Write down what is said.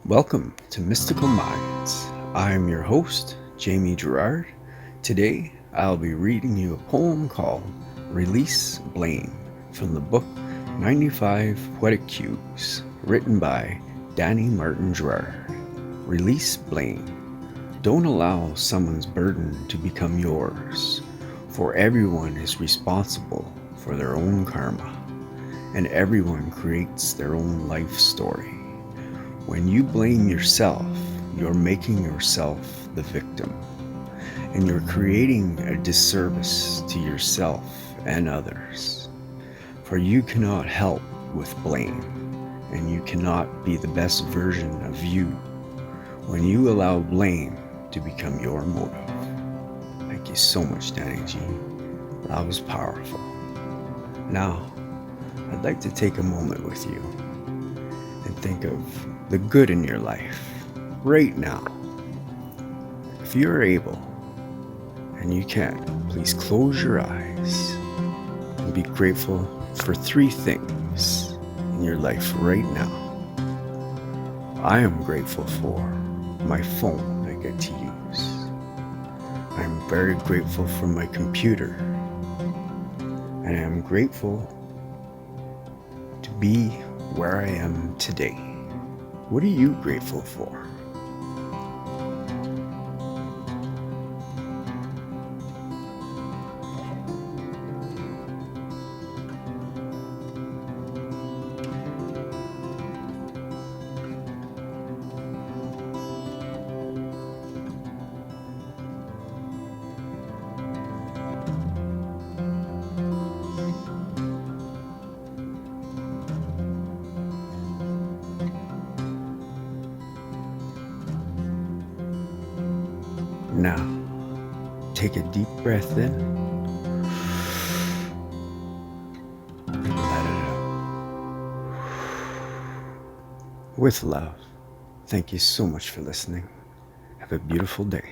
Welcome to Mystical Minds. I'm your host, Jamie Gerard. Today, I'll be reading you a poem called Release Blame from the book 95 Poetic Cues, written by Danny Martin Gerard. Release blame. Don't allow someone's burden to become yours, for everyone is responsible for their own karma, and everyone creates their own life story. When you blame yourself, you're making yourself the victim, and you're creating a disservice to yourself and others. For you cannot help with blame, and you cannot be the best version of you when you allow blame to become your motive. Thank you so much, Danny G. That was powerful. Now, I'd like to take a moment with you and think of the good in your life right now. If you're able and you can, please close your eyes and be grateful for 3 things in your life right now. I am grateful for my phone I get to use. I'm very grateful for my computer. And I am grateful to be where I am today. What are you grateful for? Now, take a deep breath in and let it out. With love, thank you so much for listening. Have a beautiful day.